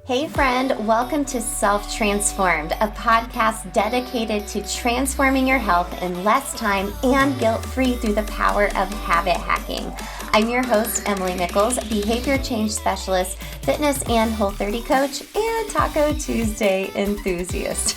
Hey friend, welcome to Self-Transformed, a podcast dedicated to transforming your health in less time and guilt-free through the power of habit hacking. I'm your host, Emily Nichols, behavior change specialist, fitness and Whole30 coach, and Taco Tuesday enthusiast.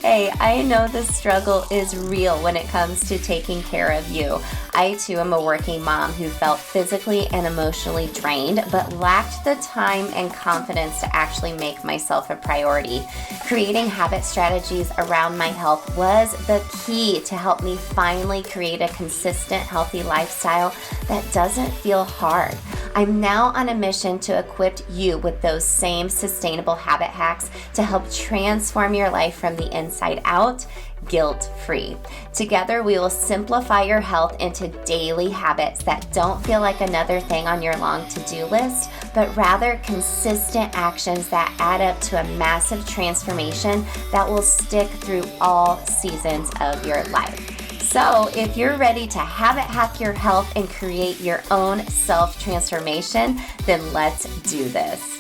Hey, I know the struggle is real when it comes to taking care of you. I too am a working mom who felt physically and emotionally drained, but lacked the time and confidence to actually make myself a priority. Creating habit strategies around my health was the key to help me finally create a consistent, healthy lifestyle that doesn't feel hard. I'm now on a mission to equip you with those same sustainable habit hacks to help transform your life from the inside out, guilt-free. Together, we will simplify your health into daily habits that don't feel like another thing on your long to-do list, but rather consistent actions that add up to a massive transformation that will stick through all seasons of your life. So if you're ready to habit hack your health and create your own self-transformation, then let's do this.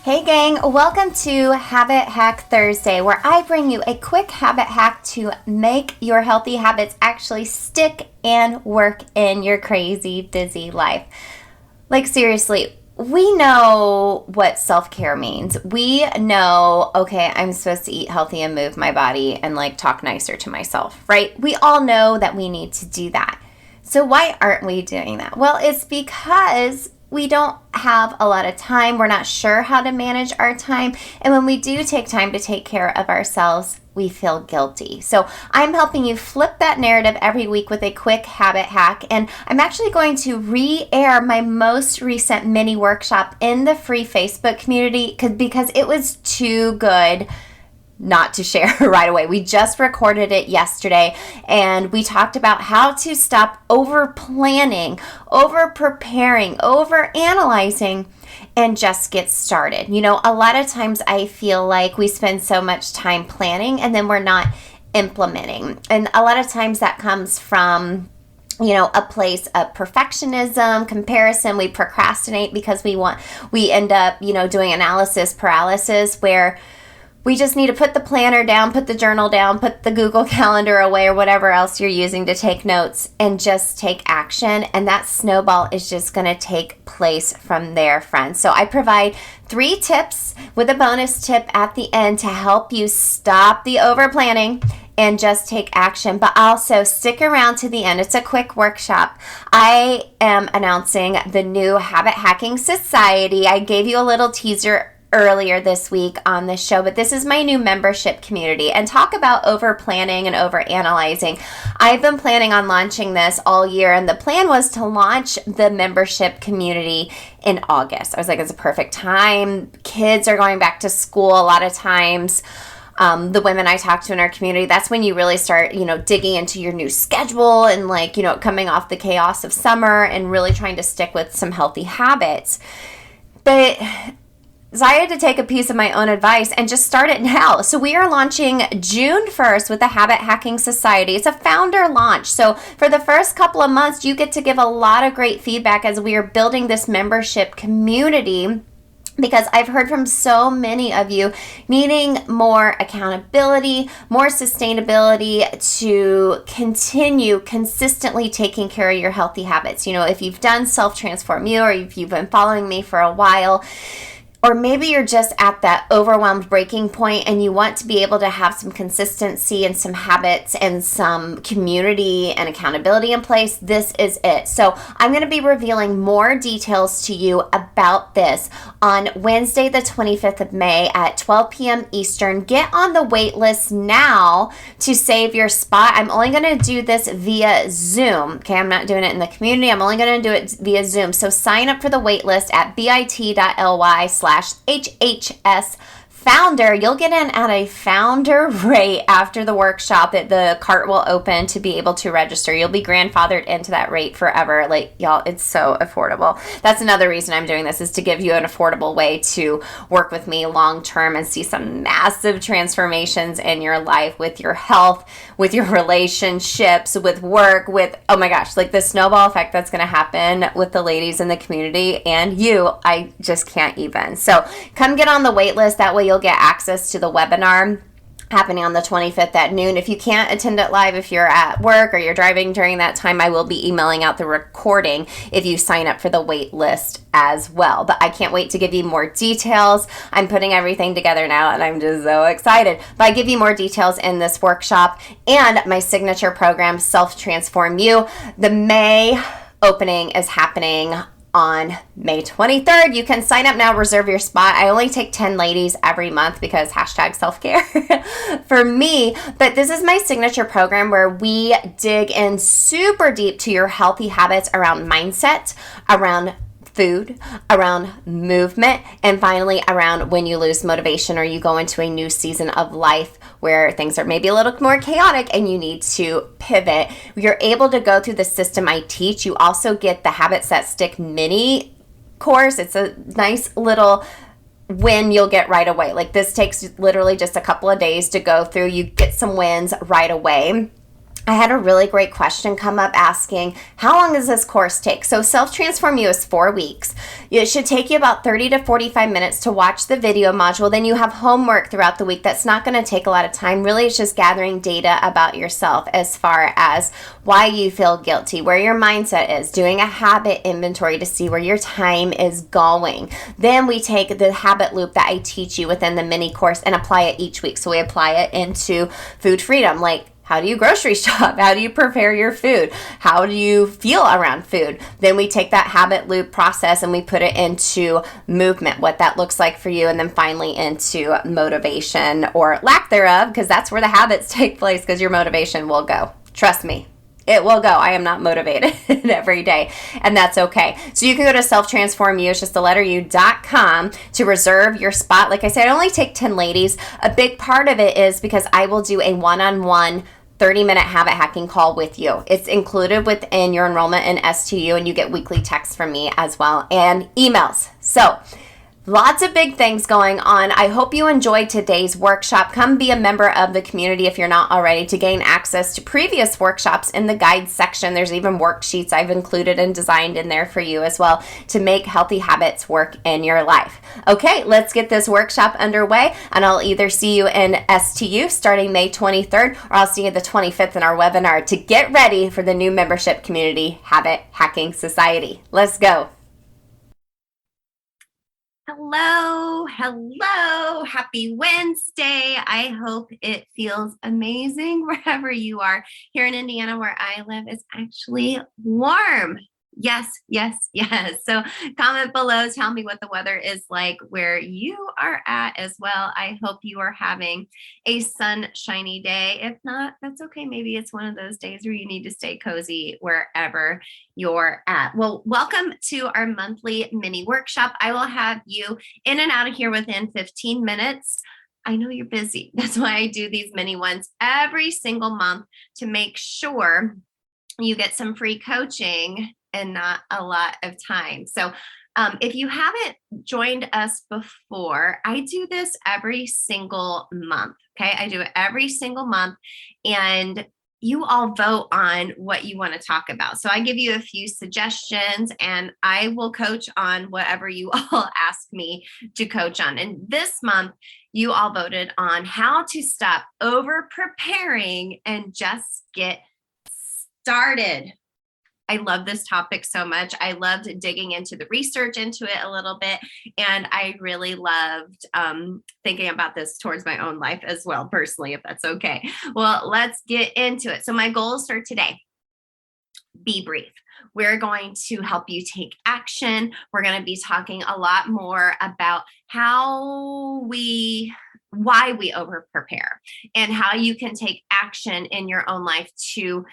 Hey gang, welcome to Habit Hack Thursday, where I bring you a quick habit hack to make your healthy habits actually stick and work in your crazy, busy life. Like seriously, we know what self-care means. We know, okay, I'm supposed to eat healthy and move my body and like talk nicer to myself, right? We all know that we need to do that. So why aren't we doing that? Well, it's because we don't have a lot of time. We're not sure how to manage our time. And when we do take time to take care of ourselves, we feel guilty. So I'm helping you flip that narrative every week with a quick habit hack. And I'm actually going to re-air my most recent mini workshop in the free Facebook community because it was too good not to share right away. We just recorded it yesterday and we talked about how to stop over planning, over preparing, over analyzing, and just get started. You know, a lot of times I feel like we spend so much time planning and then we're not implementing. And a lot of times that comes from a place of perfectionism, comparison. We procrastinate because we end up, doing analysis paralysis where we just need to put the planner down, put the journal down, put the Google Calendar away or whatever else you're using to take notes and just take action. And that snowball is just going to take place from there, friends. So I provide 3 tips with a bonus tip at the end to help you stop the overplanning and just take action, but also stick around to the end. It's a quick workshop. I am announcing the new Habit Hacking Society. I gave you a little teaser earlier this week on this show, but this is my new membership community. And talk about over planning and over analyzing. I've been planning on launching this all year, and the plan was to launch the membership community in August. I was like, it's a perfect time. Kids are going back to school a lot of times. The women I talk to in our community, that's when you really start, digging into your new schedule and coming off the chaos of summer and really trying to stick with some healthy habits. But so I had to take a piece of my own advice and just start it now. So we are launching June 1st with the Habit Hacking Society. It's a founder launch. So for the first couple of months, you get to give a lot of great feedback as we are building this membership community, because I've heard from so many of you needing more accountability, more sustainability to continue consistently taking care of your healthy habits. If you've done Self-Transform You or if you've been following me for a while, or maybe you're just at that overwhelmed breaking point and you want to be able to have some consistency and some habits and some community and accountability in place, this is it. So I'm going to be revealing more details to you about this on Wednesday, the 25th of May at 12 p.m. Eastern. Get on the wait list now to save your spot. I'm only going to do this via Zoom. Okay, I'm not doing it in the community. I'm only going to do it via Zoom. So sign up for the wait list at bit.ly/HHS founder, you'll get in at a founder rate after the workshop that the cart will open to be able to register. You'll be grandfathered into that rate forever. Like, y'all, it's so affordable. That's another reason I'm doing this, is to give you an affordable way to work with me long term and see some massive transformations in your life, with your health, with your relationships, with work, with, oh my gosh, like the snowball effect that's going to happen with the ladies in the community and you, I just can't even. So come get on the wait list. That way you'll get access to the webinar happening on the 25th at noon. If you can't attend it live, if you're at work or you're driving during that time, I will be emailing out the recording if you sign up for the wait list as well. But I can't wait to give you more details. I'm putting everything together now and I'm just so excited. But I give you more details in this workshop and my signature program, Self Transform You. The May opening is happening on May 23rd. You can sign up now, reserve your spot. I only take 10 ladies every month because hashtag self-care for me. But this is my signature program where we dig in super deep to your healthy habits around mindset, around food, around movement, and finally around when you lose motivation or you go into a new season of life where things are maybe a little more chaotic and you need to pivot. You're able to go through the system I teach. You also get the Habits That Stick mini course. It's a nice little win you'll get right away. Like, this takes literally just a couple of days to go through. You get some wins right away. I had a really great question come up asking, how long does this course take? So Self Transform You is 4 weeks. It should take you about 30 to 45 minutes to watch the video module. Then you have homework throughout the week. That's not going to take a lot of time. Really, it's just gathering data about yourself as far as why you feel guilty, where your mindset is, doing a habit inventory to see where your time is going. Then we take the habit loop that I teach you within the mini course and apply it each week. So we apply it into food freedom, like, how do you grocery shop? How do you prepare your food? How do you feel around food? Then we take that habit loop process and we put it into movement, what that looks like for you, and then finally into motivation or lack thereof, because that's where the habits take place, because your motivation will go. Trust me. It will go. I am not motivated every day, and that's okay. So you can go to selftransformu, it's just the letter u.com, to reserve your spot. Like I said, I only take 10 ladies. A big part of it is because I will do a one-on-one 30-minute habit hacking call with you. It's included within your enrollment in STU, and you get weekly texts from me as well and emails. So lots of big things going on. I hope you enjoyed today's workshop. Come be a member of the community if you're not already, to gain access to previous workshops in the guide section. There's even worksheets I've included and designed in there for you as well to make healthy habits work in your life. Okay, let's get this workshop underway, and I'll either see you in STU starting May 23rd, or I'll see you the 25th in our webinar to get ready for the new membership community, Habit Hacking Society. Let's go. Hello, happy Wednesday. I hope it feels amazing wherever you are. Here in Indiana, where I live, it's actually warm. Yes. So comment below, tell me what the weather is like where you are at as well. I hope you are having a sunshiny day. If not, that's okay. Maybe it's one of those days where you need to stay cozy wherever you're at. Well, welcome to our monthly mini workshop. I will have you in and out of here within 15 minutes. I know you're busy. That's why I do these mini ones every single month, to make sure you get some free coaching and not a lot of time. So if you haven't joined us before, I do this every single month. Okay, I do it every single month, and you all vote on what you want to talk about. So I give you a few suggestions, and I will coach on whatever you all ask me to coach on. And this month, you all voted on how to stop over preparing and just get started. I love this topic so much. I loved digging into the research into it a little bit, and I really loved thinking about this towards my own life as well, personally, if that's okay. Well, let's get into it. So my goals for today: be brief. We're going to help you take action. We're going to be talking a lot more about why we over prepare, and how you can take action in your own life to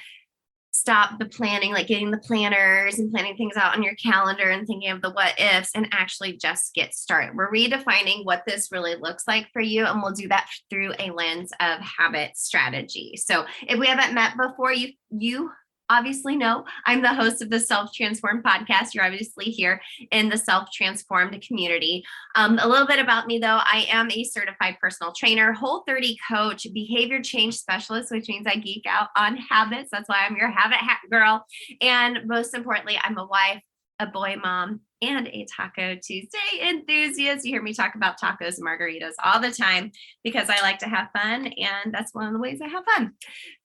stop the planning, like getting the planners and planning things out on your calendar and thinking of the what ifs, and actually just get started. We're redefining what this really looks like for you, and we'll do that through a lens of habit strategy. So if we haven't met before, you obviously know I'm the host of the Self-Transformed podcast. You're obviously here in the Self-Transformed community. A little bit about me, though. I am a certified personal trainer, Whole30 coach, behavior change specialist, which means I geek out on habits. That's why I'm your habit hack girl. And most importantly, I'm a wife, a boy mom, and a Taco Tuesday enthusiast. You hear me talk about tacos and margaritas all the time because I like to have fun, and that's one of the ways I have fun.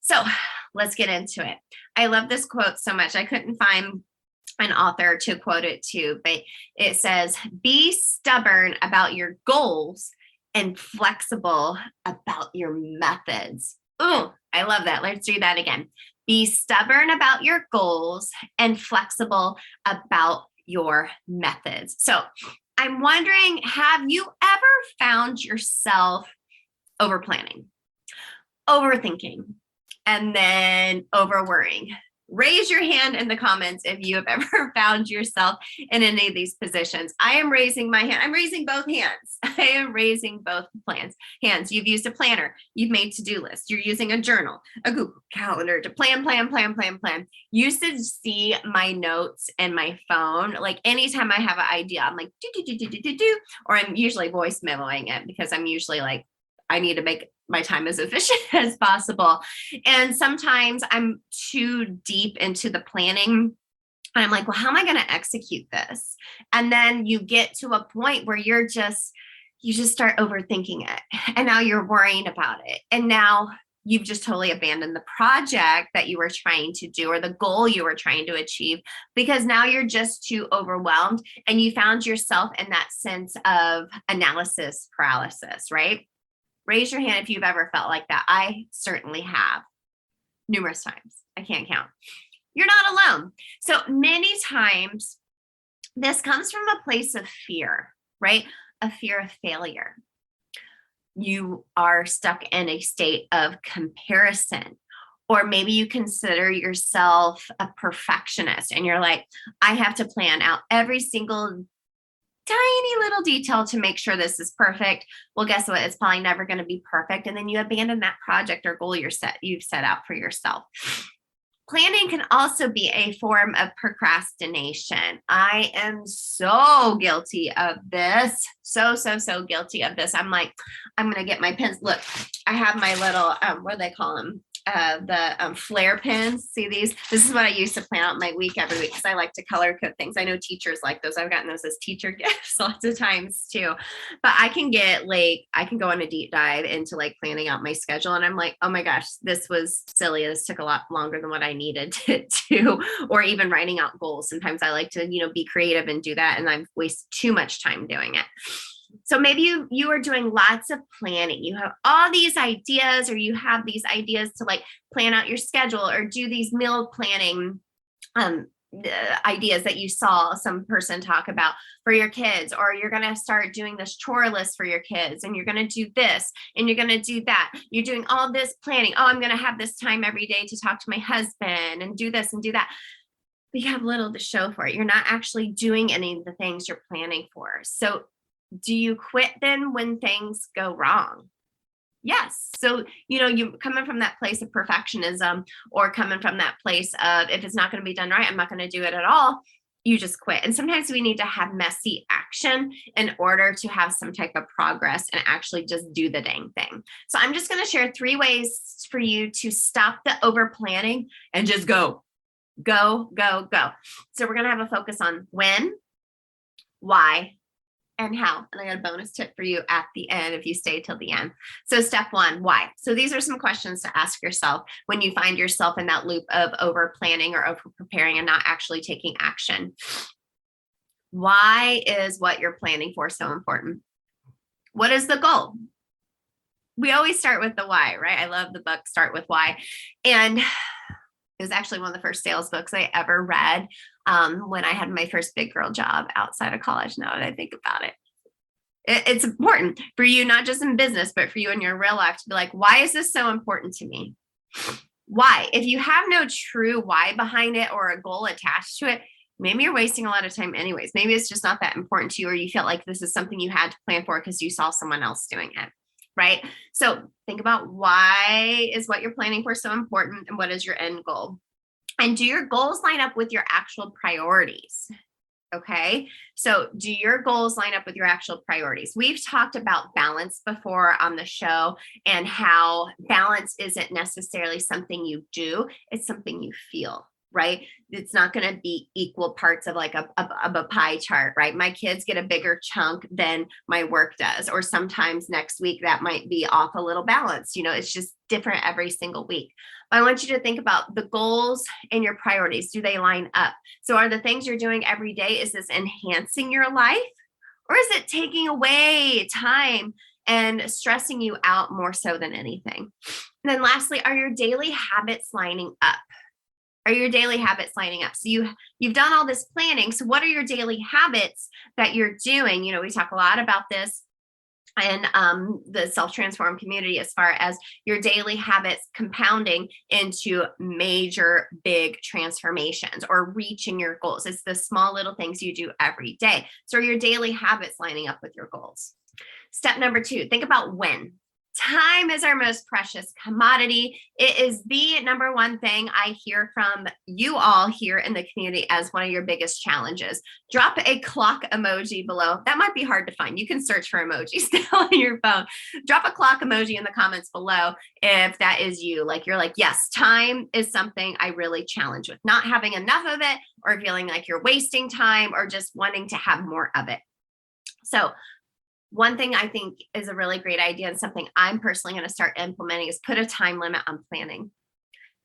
So let's get into it. I love this quote so much. I couldn't find an author to quote it to, but it says, be stubborn about your goals and flexible about your methods. Ooh, I love that. Let's do that again. Be stubborn about your goals and flexible about your methods. So I'm wondering, have you ever found yourself overplanning, overthinking, and then over worrying? Raise your hand in the comments if you have ever found yourself in any of these positions. I am raising my hand. I'm raising both hands. I am raising both hands. You've used a planner. You've made to-do lists. You're using a journal, a Google Calendar to plan. You should see my notes in my phone. Like anytime I have an idea, I'm like, do, or I'm usually voice memoing it because I'm usually like, I need to make my time as efficient as possible. And sometimes I'm too deep into the planning. And I'm like, well, how am I going to execute this? And then you get to a point where you just start overthinking it. And now you're worrying about it. And now you've just totally abandoned the project that you were trying to do or the goal you were trying to achieve because now you're just too overwhelmed and you found yourself in that sense of analysis paralysis, right? Raise your hand if you've ever felt like that. I certainly have numerous times. I can't count. You're not alone. So many times this comes from a place of fear, right? A fear of failure. You are stuck in a state of comparison, or maybe you consider yourself a perfectionist and you're like, I have to plan out every single tiny little detail to make sure this is perfect. Well, guess what? It's probably never going to be perfect. And then you abandon that project or goal you've set out for yourself. Planning can also be a form of procrastination. I am so guilty of this. So guilty of this. I'm like, I'm going to get my pens. Look, I have my little, what do they call them? The flare pens. See these? This is what I use to plan out my week every week because I like to color code things. I know teachers like those. I've gotten those as teacher gifts lots of times too. But I can go on a deep dive into like planning out my schedule. And I'm like, oh my gosh, this was silly. This took a lot longer than what I needed to do, or even writing out goals. Sometimes I like to, be creative and do that. And I've wasted too much time doing it. So maybe you are doing lots of planning. You have all these ideas, or you have these ideas to like plan out your schedule or do these meal planning ideas that you saw some person talk about for your kids, or you're going to start doing this chore list for your kids and you're going to do this and you're going to do that. You're doing all this planning. Oh, I'm going to have this time every day to talk to my husband and do this and do that. But you have little to show for it. You're not actually doing any of the things you're planning for. So do you quit then when things go wrong? Yes. So, you coming from that place of perfectionism or coming from that place of if it's not going to be done right, I'm not going to do it at all. You just quit. And sometimes we need to have messy action in order to have some type of progress and actually just do the dang thing. So I'm just going to share 3 ways for you to stop the over planning and just go. So we're going to have a focus on when, why, and how. And I got a bonus tip for you at the end if you stay till the end. So step 1, why? So these are some questions to ask yourself when you find yourself in that loop of over planning or over preparing and not actually taking action. Why is what you're planning for so important? What is the goal? We always start with the why, right? I love the book Start With Why. And it was actually one of the first sales books I ever read when I had my first big girl job outside of college. Now that I think about it, it's important for you, not just in business, but for you in your real life to be like, why is this so important to me? Why? If you have no true why behind it or a goal attached to it, maybe you're wasting a lot of time anyways. Maybe it's just not that important to you, or you felt like this is something you had to plan for because you saw someone else doing it, right? So think about why is what you're planning for so important, and what is your end goal? And do your goals line up with your actual priorities? Okay. So do your goals line up with your actual priorities? We've talked about balance before on the show, and how balance isn't necessarily something you do, it's something you feel, right? It's not going to be equal parts of like a pie chart, right? My kids get a bigger chunk than my work does. Or sometimes next week that might be off a little balance. It's just different every single week. But I want you to think about the goals and your priorities. Do they line up? So are the things you're doing every day, is this enhancing your life, or is it taking away time and stressing you out more so than anything? And then lastly, are your daily habits lining up? Are your daily habits lining up? So you've done all this planning. So what are your daily habits that you're doing? We talk a lot about this in the self-transform community, as far as your daily habits compounding into major big transformations or reaching your goals. It's the small little things you do every day. So are your daily habits lining up with your goals? Step number 2, think about when. Time is our most precious commodity. It is the number one thing I hear from you all here in the community as one of your biggest challenges. Drop a clock emoji below. That might be hard to find. You can search for emojis still on your phone. Drop a clock emoji in the comments below if that is you. Like you're like, yes, time is something I really challenge with. Not having enough of it, or feeling like you're wasting time, or just wanting to have more of it. So one thing I think is a really great idea, and something I'm personally going to start implementing, is put a time limit on planning.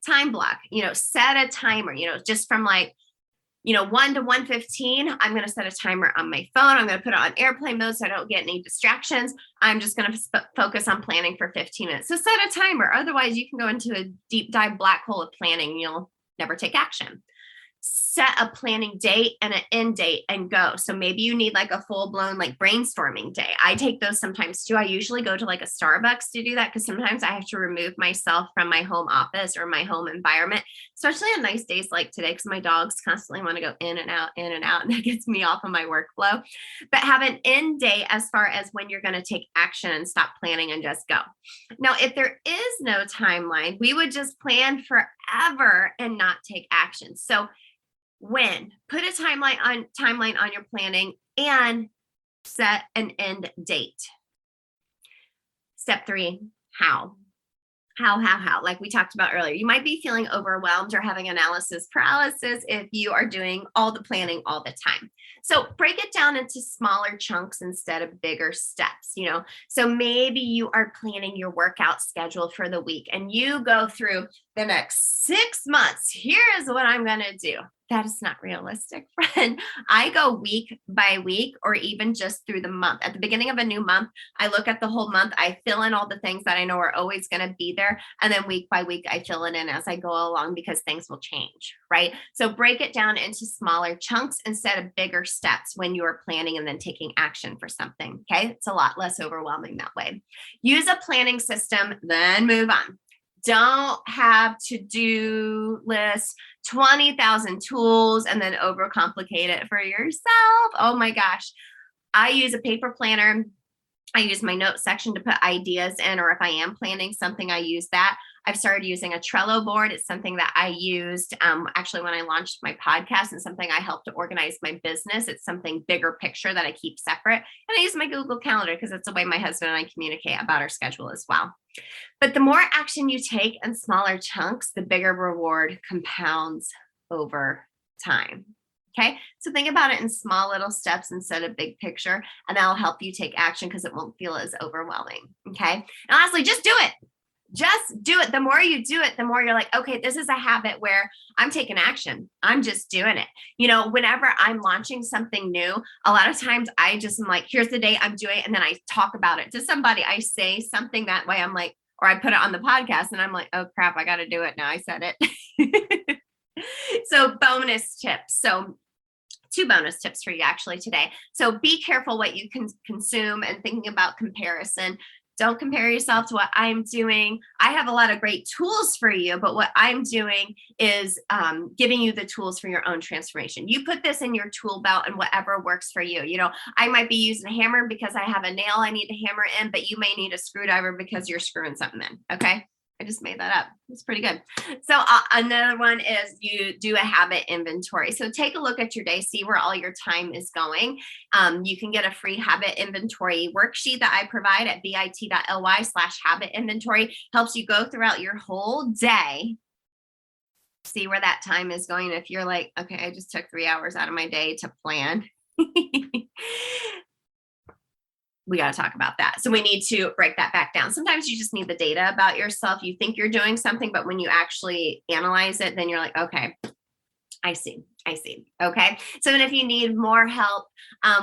Time block, set a timer, just from 1 to 1:15, I'm going to set a timer on my phone. I'm going to put it on airplane mode so I don't get any distractions. I'm just going to focus on planning for 15 minutes. So set a timer. Otherwise, you can go into a deep dive black hole of planning and you'll never take action. Set a planning date and an end date and go. So maybe you need like a full blown brainstorming day. I take those sometimes too. I usually go to like a Starbucks to do that, because sometimes I have to remove myself from my home office or my home environment, especially on nice days like today, because my dogs constantly want to go in and out, and that gets me off of my workflow. But have an end date as far as when you're going to take action and stop planning and just go. Now, if there is no timeline, we would just plan forever and not take action. So when, put a timeline on your planning and set an end date. Step 3, how. Like we talked about earlier, you might be feeling overwhelmed or having analysis paralysis if you are doing all the planning all the time. So break it down into smaller chunks instead of bigger steps. So maybe you are planning your workout schedule for the week, and you go through the next 6 months. Here is what I'm going to do. That is not realistic, friend. I go week by week, or even just through the month. At the beginning of a new month, I look at the whole month. I fill in all the things that I know are always going to be there. And then week by week, I fill it in as I go along, because things will change, right? So break it down into smaller chunks instead of bigger steps when you are planning and then taking action for something. Okay. It's a lot less overwhelming that way. Use a planning system, then move on. Don't have to-do lists, 20,000 tools, and then overcomplicate it for yourself. Oh my gosh. I use a paper planner. I use my notes section to put ideas in, or if I am planning something, I use that. I've started using a Trello board. It's something that I used actually when I launched my podcast, and something I helped to organize my business. It's something bigger picture that I keep separate. And I use my Google Calendar, because it's the way my husband and I communicate about our schedule as well. But the more action you take in smaller chunks, the bigger reward compounds over time. Okay. So think about it in small little steps instead of big picture, and that'll help you take action because it won't feel as overwhelming. Okay. And lastly, just do it. Just do it. The more you do it, the more you're like, okay, this is a habit where I'm taking action. I'm just doing it. Whenever I'm launching something new, a lot of times I just am like, here's the day I'm doing it. And then I talk about it to somebody. I say something that way. I'm like, or I put it on the podcast and I'm like, oh crap, I got to do it now. I said it. So bonus tips. So 2 bonus tips for you actually today. So be careful what you can consume, and thinking about comparison. Don't compare yourself to what I'm doing. I have a lot of great tools for you, but what I'm doing is giving you the tools for your own transformation. You put this in your tool belt and whatever works for you. You know, I might be using a hammer because I have a nail I need to hammer in, but you may need a screwdriver because you're screwing something in. Okay. I just made that up. It's pretty good. So another one is you do a habit inventory. So take a look at your day, see where all your time is going. You can get a free habit inventory worksheet that I provide at bit.ly/habit inventory. Helps you go throughout your whole day, see where that time is going. If you're like, okay, I just took 3 hours out of my day to plan. We got to talk about that. So we need to break that back down. Sometimes you just need the data about yourself. You think you're doing something, but when you actually analyze it, then you're like, okay, I see. Okay. So then if you need more help,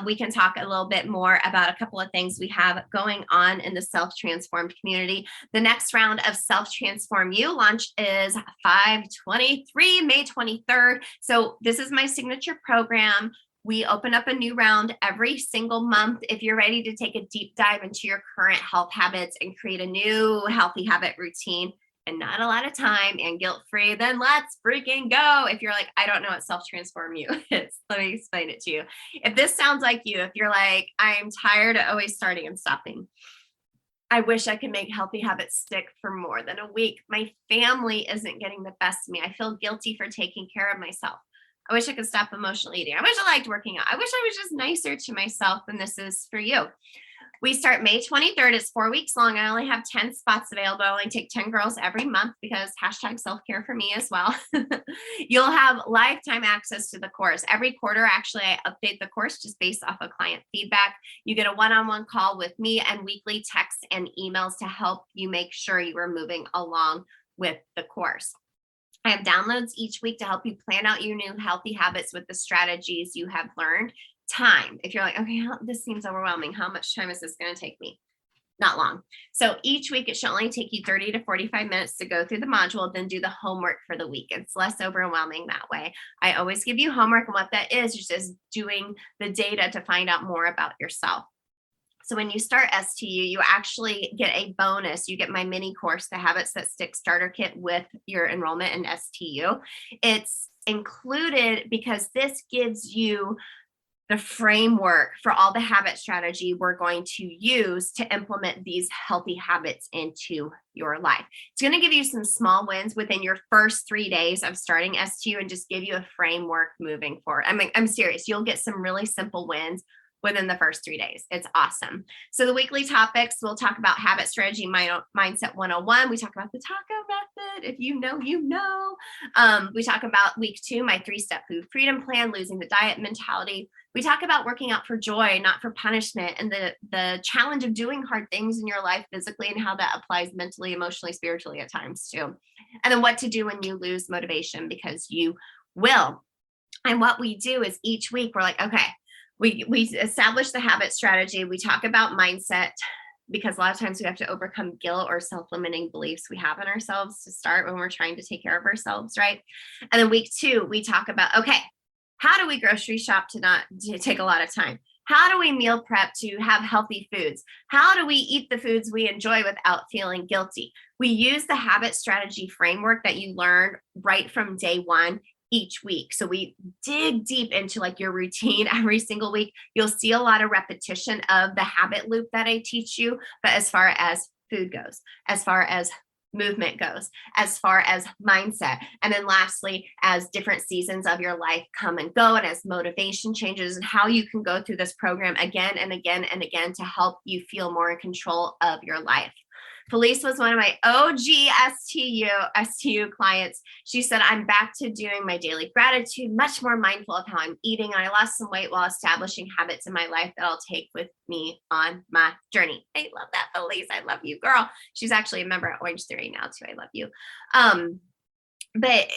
we can talk a little bit more about a couple of things we have going on in the Self-Transformed community. The next round of Self-Transform You launch is 5/23, May 23rd. So this is my signature program. We open up a new round every single month. If you're ready to take a deep dive into your current health habits and create a new healthy habit routine and not a lot of time and guilt-free, then let's freaking go. If you're like, I don't know what Self-Transform You is, let me explain it to you. If this sounds like you, if you're like, I'm tired of always starting and stopping. I wish I could make healthy habits stick for more than a week. My family isn't getting the best of me. I feel guilty for taking care of myself. I wish I could stop emotional eating. I wish I liked working out. I wish I was just nicer to myself, and this is for you. We start May 23rd. It's 4 weeks long. I only have 10 spots available. I only take 10 girls every month because #self-care for me as well. You'll have lifetime access to the course. Every quarter, actually, I update the course just based off of client feedback. You get a one-on-one call with me and weekly texts and emails to help you make sure you are moving along with the course. I have downloads each week to help you plan out your new healthy habits with the strategies you have learned. Time. If you're like, okay, this seems overwhelming. How much time is this going to take me? Not long. So each week it should only take you 30 to 45 minutes to go through the module, then do the homework for the week. It's less overwhelming that way. I always give you homework, and what that is just doing the data to find out more about yourself. So when you start STU, you actually get a bonus. You get my mini course, the Habits That Stick Starter Kit, with your enrollment in STU. It's included because this gives you the framework for all the habit strategy we're going to use to implement these healthy habits into your life. It's going to give you some small wins within your first 3 days of starting STU and just give you a framework moving forward. I'm serious. You'll get some really simple wins within the first 3 days. It's awesome. So the weekly topics, we'll talk about habit strategy, mindset 101. We talk about the taco method. If you know, you know. We talk about week 2, my 3-step food freedom plan, losing the diet mentality. We talk about working out for joy, not for punishment, and the challenge of doing hard things in your life physically and how that applies mentally, emotionally, spiritually at times too. And then what to do when you lose motivation, because you will. And what we do is each week we're like, okay, we establish the habit strategy. We talk about mindset, because a lot of times we have to overcome guilt or self-limiting beliefs we have in ourselves to start when we're trying to take care of ourselves, right? And then week 2, we talk about, okay, how do we grocery shop to take a lot of time? How do we meal prep to have healthy foods? How do we eat the foods we enjoy without feeling guilty? We use the habit strategy framework that you learn right from day 1 each week. So we dig deep into like your routine every single week. You'll see a lot of repetition of the habit loop that I teach you. But as far as food goes, as far as movement goes, as far as mindset, and then lastly, as different seasons of your life come and go, and as motivation changes, and how you can go through this program again and again and again to help you feel more in control of your life. Felice was one of my OG STU clients. She said, I'm back to doing my daily gratitude, much more mindful of how I'm eating. And I lost some weight while establishing habits in my life that I'll take with me on my journey. I love that, Felice. I love you, girl. She's actually a member at Orange Theory now too. I love you. But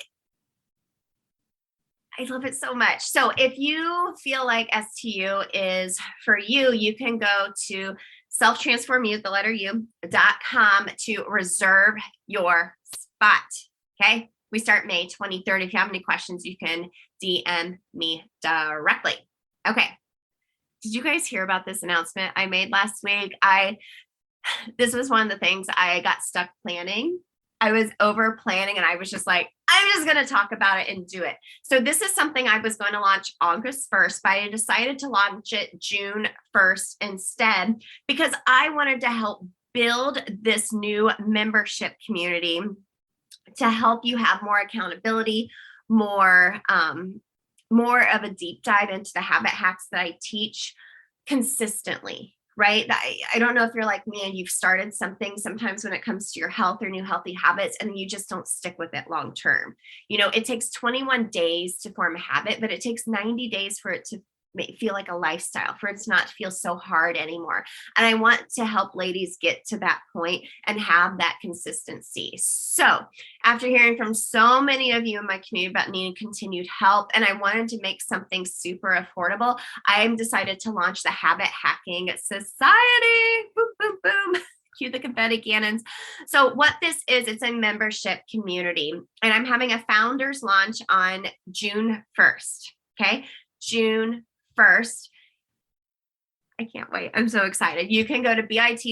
I love it so much. So if you feel like STU is for you, you can go to selftransformu, the letter U.com to reserve your spot. Okay. We start May 23rd. If you have any questions, you can DM me directly. Okay. Did you guys hear about this announcement I made last week? I This was one of the things I got stuck planning. I was over planning and I was just like, I'm just going to talk about it and do it. So this is something I was going to launch August 1st, but I decided to launch it June 1st instead because I wanted to help build this new membership community to help you have more accountability, more of a deep dive into the habit hacks that I teach consistently, right? I don't know if you're like me and you've started something sometimes when it comes to your health or new healthy habits and you just don't stick with it long term. It takes 21 days to form a habit, but it takes 90 days for it to feel like a lifestyle, for it to not feel so hard anymore. And I want to help ladies get to that point and have that consistency. So after hearing from so many of you in my community about needing continued help, and I wanted to make something super affordable, I decided to launch the Habit Hacking Society. Boom, boom, boom. Cue the confetti cannons. So what this is, it's a membership community, and I'm having a founders launch on June 1st. Okay, June 1st. I can't wait. I'm so excited. You can go to bit.ly/HHS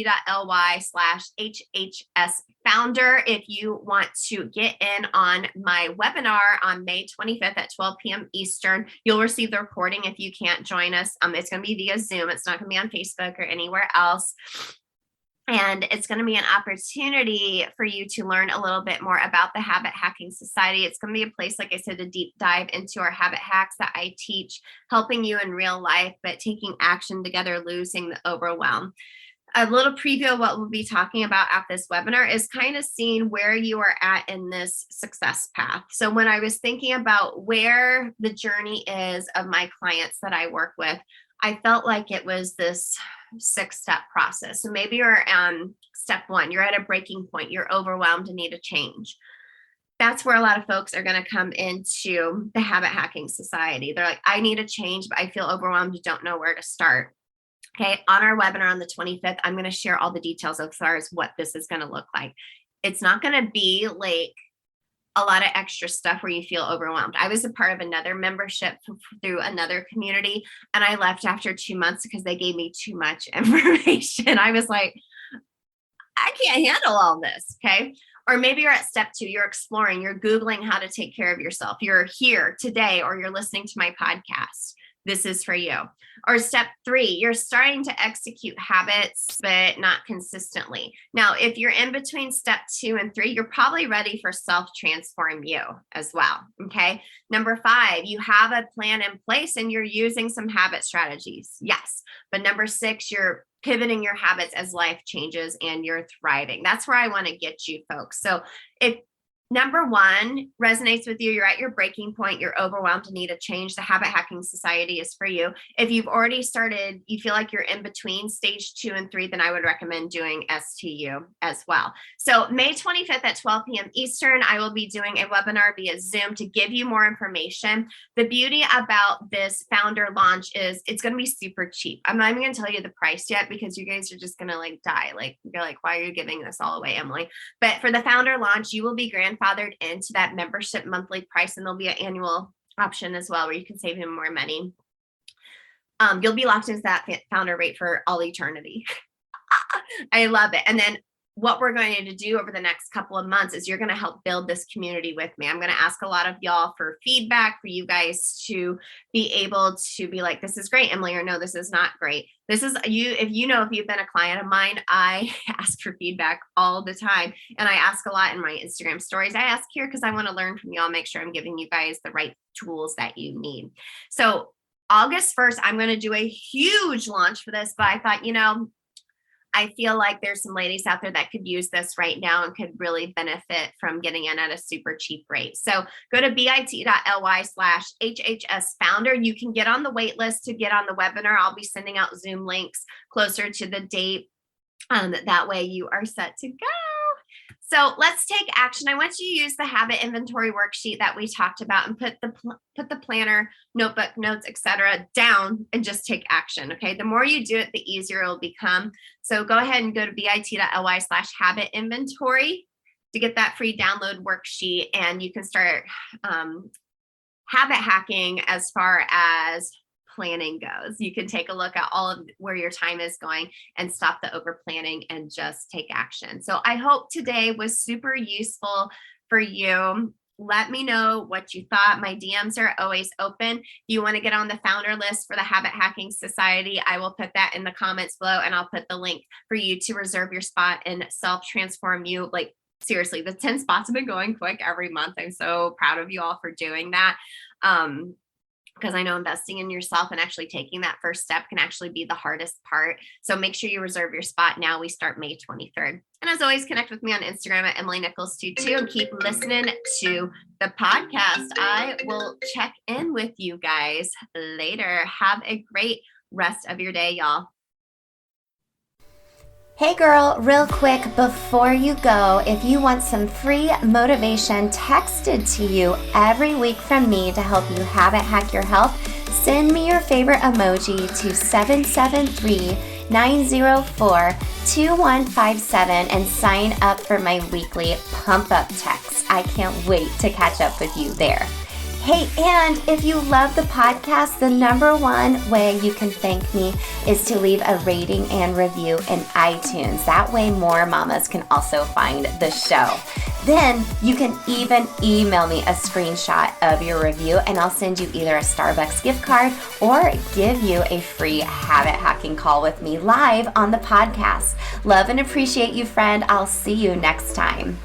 founder if you want to get in on my webinar on May 25th at 12 p.m. Eastern. You'll receive the recording if you can't join us. It's going to be via Zoom. It's not going to be on Facebook or anywhere else. And it's going to be an opportunity for you to learn a little bit more about the Habit Hacking Society. It's going to be a place, like I said, to deep dive into our habit hacks that I teach, helping you in real life, but taking action together, losing the overwhelm. A little preview of what we'll be talking about at this webinar is kind of seeing where you are at in this success path. So when I was thinking about where the journey is of my clients that I work with, I felt like it was this 6-step process. So maybe you're on step 1, you're at a breaking point, you're overwhelmed and need a change. That's where a lot of folks are going to come into the Habit Hacking Society. They're like, I need a change, but I feel overwhelmed, don't know where to start. Okay, on our webinar on the 25th, I'm going to share all the details as far as what this is going to look like. It's not going to be like a lot of extra stuff where you feel overwhelmed. I was a part of another membership through another community, and I left after 2 months because they gave me too much information. I was like, I can't handle all this. Okay. Or maybe you're at step 2, you're exploring, you're Googling how to take care of yourself. You're here today, or you're listening to my podcast. This is for you. Or step 3, you're starting to execute habits, but not consistently. Now, if you're in between step 2 and 3, you're probably ready for self-transform you as well. Okay. Number 5, you have a plan in place and you're using some habit strategies. Yes. But number 6, you're pivoting your habits as life changes and you're thriving. That's where I want to get you folks. So if number 1 resonates with you, you're at your breaking point, you're overwhelmed and need a change, the Habit Hacking Society is for you. If you've already started, you feel like you're in between stage 2 and 3, then I would recommend doing STU as well. So May 25th at 12 p.m. Eastern, I will be doing a webinar via Zoom to give you more information. The beauty about this founder launch is it's going to be super cheap. I'm not even going to tell you the price yet because you guys are just going to like die. Like, you're like, why are you giving this all away, Emily? But for the founder launch, you will be grandfathered into that membership monthly price, and there'll be an annual option as well where you can save him more money. You'll be locked into that founder rate for all eternity. I love it. And then what we're going to do over the next couple of months is you're going to help build this community with me. I'm going to ask a lot of y'all for feedback, for you guys to be able to be like, this is great, Emily, or no, this is not great. This is you. If you've been a client of mine, I ask for feedback all the time. And I ask a lot in my Instagram stories. I ask here because I want to learn from y'all, make sure I'm giving you guys the right tools that you need. So August 1st, I'm going to do a huge launch for this, but I thought, I feel like there's some ladies out there that could use this right now and could really benefit from getting in at a super cheap rate. So go to bit.ly/HHS founder. You can get on the wait list to get on the webinar. I'll be sending out Zoom links closer to the date. That way you are set to go. So let's take action. I want you to use the habit inventory worksheet that we talked about and put the planner, notebook, notes, etc. down and just take action. Okay. The more you do it, the easier it'll become. So go ahead and go to bit.ly/habit inventory to get that free download worksheet, and you can start habit hacking as far as planning goes. You can take a look at all of where your time is going and stop the over planning and just take action. So I hope today was super useful for you. Let me know what you thought. My DMs are always open. If you want to get on the founder list for the Habit Hacking Society, I will put that in the comments below, and I'll put the link for you to reserve your spot and Self Transform You. Like, seriously, the 10 spots have been going quick every month. I'm so proud of you all for doing that. Because I know investing in yourself and actually taking that first step can actually be the hardest part. So make sure you reserve your spot now. We start May 23rd. And as always, connect with me on Instagram at Emily Nichols22 and keep listening to the podcast. I will check in with you guys later. Have a great rest of your day, y'all. Hey girl, real quick before you go, if you want some free motivation texted to you every week from me to help you habit hack your health, send me your favorite emoji to 773-904-2157 and sign up for my weekly pump up text. I can't wait to catch up with you there. Hey, and if you love the podcast, the number one way you can thank me is to leave a rating and review in iTunes. That way more mamas can also find the show. Then you can even email me a screenshot of your review and I'll send you either a Starbucks gift card or give you a free habit hacking call with me live on the podcast. Love and appreciate you, friend. I'll see you next time.